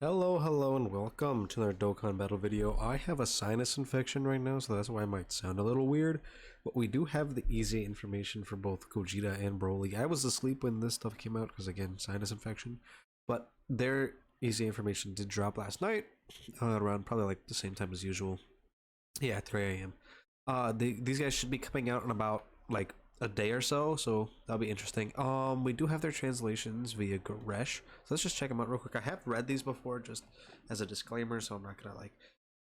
Hello, and welcome to another Dokkan battle video. I have a sinus infection right now, so that's why I might sound a little weird. But we do have the EZA information for both Gogeta and BROLY. I was asleep when this stuff came out because, again, sinus infection. But their EZA information did drop last night, around probably like the same time as usual. Yeah, 3 a.m. These guys should be coming out in about like a day or so that'll be interesting. We do have their translations via Goresh, so let's just check them out real quick. I have read these before, just as a disclaimer, so I'm not gonna like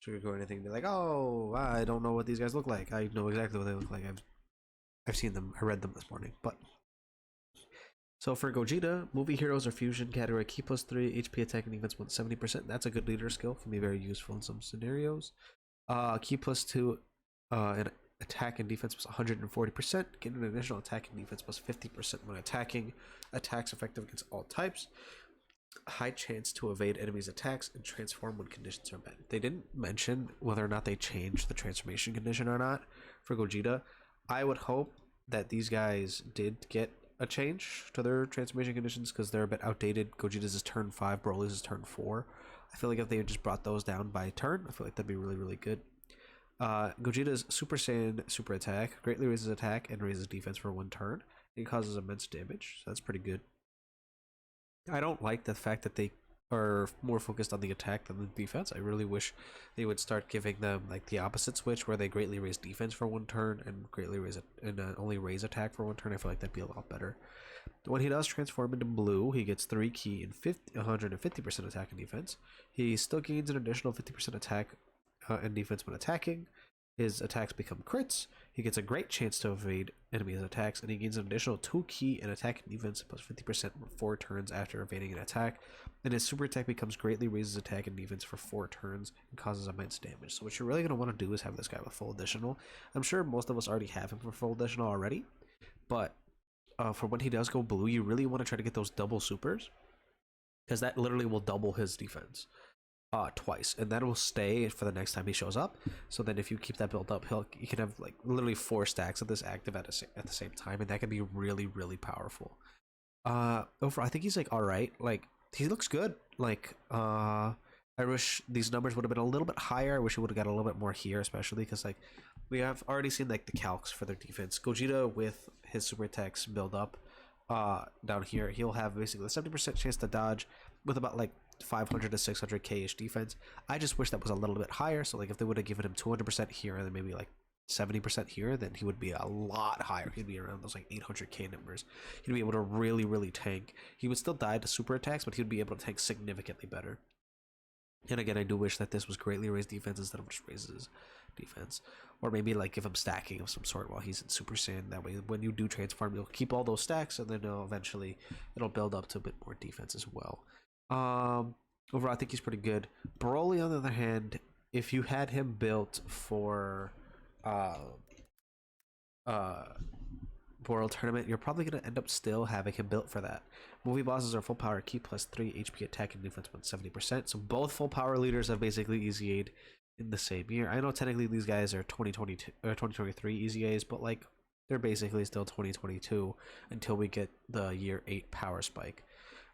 sugarcoat anything and be like, oh, I don't know what these guys look like. I know exactly what they look like. I've seen them. I read them this morning. But so for Gogeta, movie heroes or fusion category, key +3, HP attack and defense 170%. That's a good leader skill. Can be very useful in some scenarios. Key +2, and attack and defense was 140%. Get an additional attack and defense plus 50% when attacking. Attacks effective against all types. High chance to evade enemies' attacks and transform when conditions are met. They didn't mention whether or not they changed the transformation condition or not for Gogeta. I would hope that these guys did get a change to their transformation conditions because they're a bit outdated. Gogeta's is turn 5, Broly's is turn 4. I feel like if they just brought those down by turn, I feel like that'd be really good. Gogeta's Super Saiyan Super Attack greatly raises attack and raises defense for 1 turn. It causes immense damage, so that's pretty good. I don't like the fact that they are more focused on the attack than the defense. I really wish they would start giving them like the opposite switch, where they greatly raise defense for 1 turn and greatly raise it and only raise attack for 1 turn. I feel like that'd be a lot better. When he does transform into blue, he gets 3 key and 150% attack and defense. He still gains an additional 50% attack and defense when attacking. His attacks become crits. He gets a great chance to evade enemies' attacks, and he gains an additional 2 key and attack and defense plus 50% for 4 turns after evading an attack. And his super attack becomes greatly raises attack and defense for 4 turns and causes immense damage. So what you're really going to want to do is have this guy with full additional. I'm sure most of us already have him for full additional already, but for when he does go blue, you really want to try to get those double supers, because that literally will double his defense twice, and that will stay for the next time he shows up. So then if you keep that built up, you can have like literally 4 stacks of this active at the same time, and that can be really powerful. Overall, I think he's like all right. Like, he looks good. Like, I wish these numbers would have been a little bit higher. I wish he would have got a little bit more here, especially because like we have already seen like the calcs for their defense. Gogeta with his super attacks build up down here, he'll have basically a 70% chance to dodge with about like 500 to 600k ish defense. I just wish that was a little bit higher. So like if they would have given him 200% here and then maybe like 70% here, then he would be a lot higher. He'd be around those like 800k numbers. He'd be able to really tank. He would still die to super attacks, but he would be able to tank significantly better. And again, I do wish that this was greatly raised defense instead of just raises defense, or maybe like give him stacking of some sort while he's in Super Saiyan. That way when you do transform, you'll keep all those stacks, and then eventually it'll build up to a bit more defense as well. Overall, I think he's pretty good. Broly, on the other hand, if you had him built for World Tournament, you're probably going to end up still having him built for that. Movie bosses are full power key +3 HP attack and defense 170%. So both full power leaders have basically EZA'd in the same year. I know technically these guys are 2022 or 2023 EZAs, but like they're basically still 2022 until we get the year 8 power spike.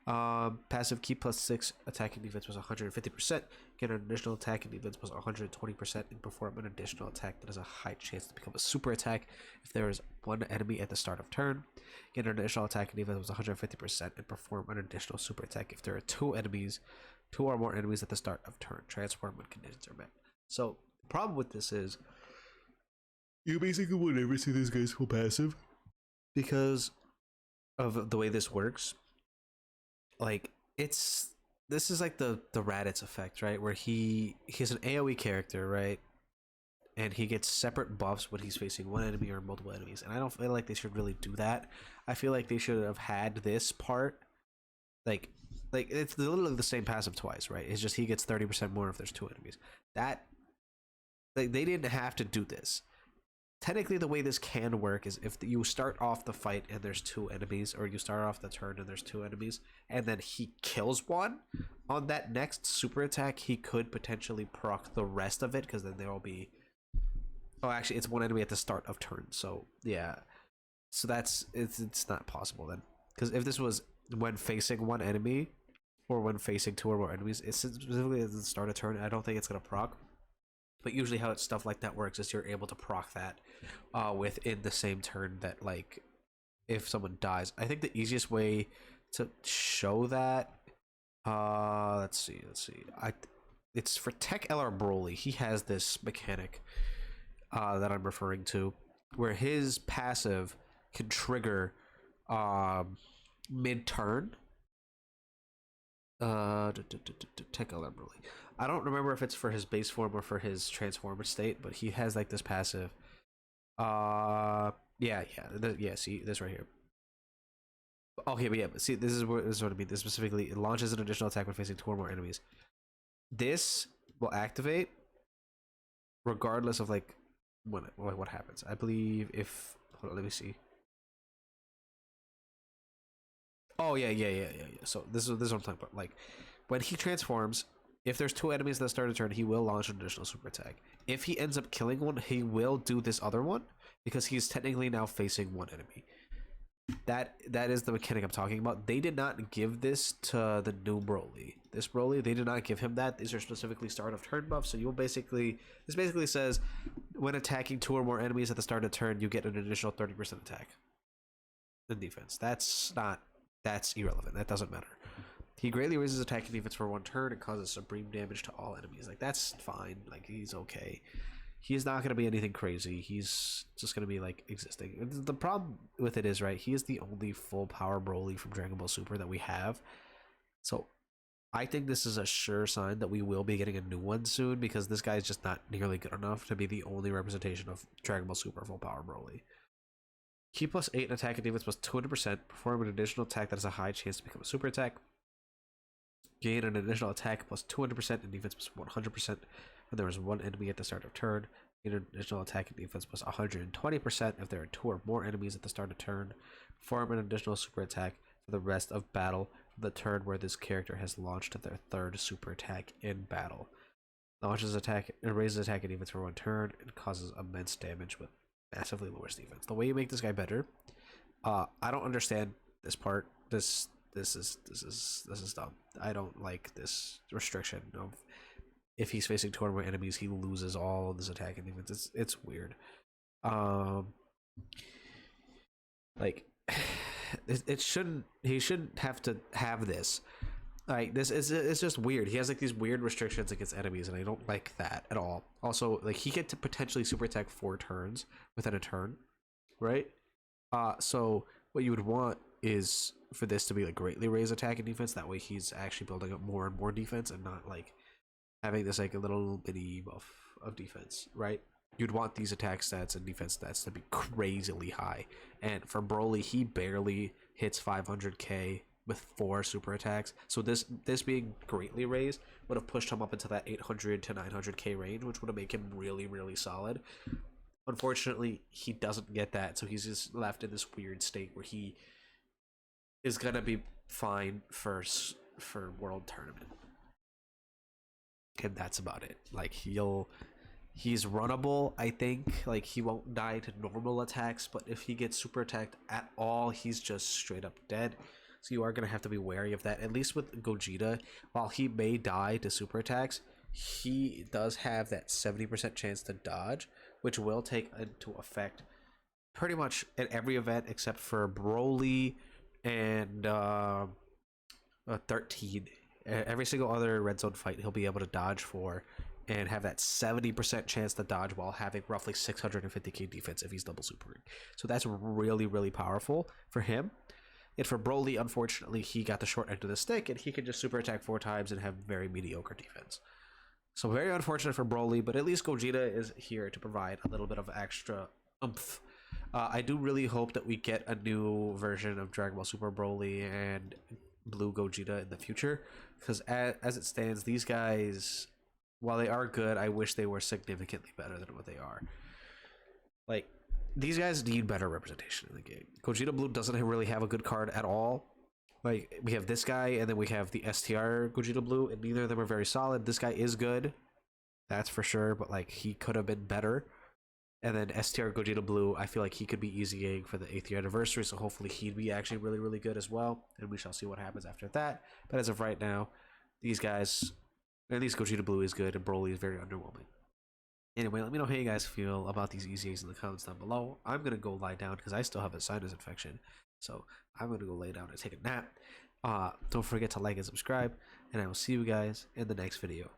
Passive key +6 attack and defense was 150%. Get an additional attack and defense was 120%, and perform an additional attack that has a high chance to become a super attack if there is 1 enemy at the start of turn. Get an additional attack and defense was 150%, and perform an additional super attack if there are 2 or more enemies at the start of turn. Transform when conditions are met. So the problem with this is you basically will never see these guys full passive because of the way this works. Like, this is like the Raditz effect, right? Where he's an AoE character, right? And he gets separate buffs when he's facing 1 enemy or multiple enemies. And I don't feel like they should really do that. I feel like they should have had this part like it's literally the same passive twice, right? It's just he gets 30% more if there's 2 enemies. That, like, they didn't have to do this. Technically, the way this can work is if you start off the fight and there's 2 enemies, or you start off the turn and there's 2 enemies, and then he kills one, on that next super attack, he could potentially proc the rest of it, because then there will be... Oh, actually, it's 1 enemy at the start of turn, so yeah. So it's not possible then. Because if this was when facing 1 enemy, or when facing two or more enemies. It's specifically at the start of turn. I don't think it's gonna proc, but usually how stuff like that works is you're able to proc that within the same turn that, like, if someone dies. I think the easiest way to show that, let's see, it's for Tech LR Broly. He has this mechanic that I'm referring to, where his passive can trigger mid-turn. Tech LR Broly. I don't remember if it's for his base form or for his transformer state, but he has like this passive. Yeah. See this right here. Okay, but yeah, but see, this is what I mean. This specifically, it launches an additional attack when facing two or more enemies. This will activate regardless of like what happens. I believe if, hold on, let me see. Oh yeah. So this is what I'm talking about. Like, when he transforms, if there's two enemies that start a turn, he will launch an additional super attack. If he ends up killing one, he will do this other one because he's technically now facing one enemy. That is the mechanic I'm talking about. They did not give this to the new Broly. This Broly, they did not give him that. These are specifically start of turn buffs. So this basically says when attacking two or more enemies at the start of turn, you get an additional 30% attack in defense. That's irrelevant. That doesn't matter. He greatly raises attack and defense for one turn and causes supreme damage to all enemies. Like, that's fine. Like, he's okay. He's not going to be anything crazy. He's just going to be like existing. The problem with it is, right, he is the only full power Broly from Dragon Ball Super that we have. So I think this is a sure sign that we will be getting a new one soon, because this guy is just not nearly good enough to be the only representation of Dragon Ball Super full power Broly. Key plus 8 in attack and defense plus 200%. Perform an additional attack that has a high chance to become a super attack. Gain an additional attack plus 200% and defense plus 100% when there is one enemy at the start of turn. Gain an additional attack and defense plus 120% if there are two or more enemies at the start of turn. Perform an additional super attack for the rest of battle for the turn where this character has launched their third super attack in battle. Launches attack and raises attack and defense for one turn and causes immense damage with massively lowers defense. The way you make this guy better, I don't understand this part. This is dumb. I don't like this restriction of if he's facing two or more enemies, he loses all of his attack and defense. It's weird. Like, it shouldn't. He shouldn't have to have this. Like, this is, it's just weird. He has like these weird restrictions against enemies, and I don't like that at all. Also, like, he get to potentially super attack 4 turns within a turn, right? So what you would want is for this to be like greatly raise attack and defense. That way he's actually building up more and more defense and not like having this like a little bitty buff of defense, right? You'd want these attack stats and defense stats to be crazily high. And for Broly, he barely hits 500k with 4 super attacks. So this being greatly raised would have pushed him up into that 800 to 900k range, which would have made him really, really solid. Unfortunately, he doesn't get that, so he's just left in this weird state where he is gonna be fine for World Tournament, and that's about it. Like, he's runnable. I think like he won't die to normal attacks, but if he gets super attacked at all, he's just straight up dead. So you are gonna have to be wary of that. At least with Gogeta, while he may die to super attacks, he does have that 70% chance to dodge, which will take into effect pretty much at every event except for Broly and 13. Every single other red zone fight he'll be able to dodge for and have that 70% chance to dodge while having roughly 650k defense if he's double supering. So that's really, really powerful for him. And for Broly, unfortunately, he got the short end of the stick, and he can just super attack 4 times and have very mediocre defense. So very unfortunate for Broly, but at least Gogeta is here to provide a little bit of extra oomph. I do really hope that we get a new version of Dragon Ball Super Broly and Blue Gogeta in the future, because as it stands, these guys, while they are good, I wish they were significantly better than what they are. Like, these guys need better representation in the game. Gogeta Blue doesn't really have a good card at all. Like, we have this guy, and then we have the STR Gogeta Blue, and neither of them are very solid. This guy is good, that's for sure, but like, he could have been better. And then STR Gogeta Blue, I feel like he could be EZAing for the 8th year anniversary, so hopefully he'd be actually really, really good as well. And we shall see what happens after that. But as of right now, these guys, at least Gogeta Blue is good, and Broly is very underwhelming. Anyway, let me know how you guys feel about these EZAs in the comments down below. I'm going to go lie down because I still have a sinus infection. So I'm going to go lay down and take a nap. Don't forget to like and subscribe, and I will see you guys in the next video.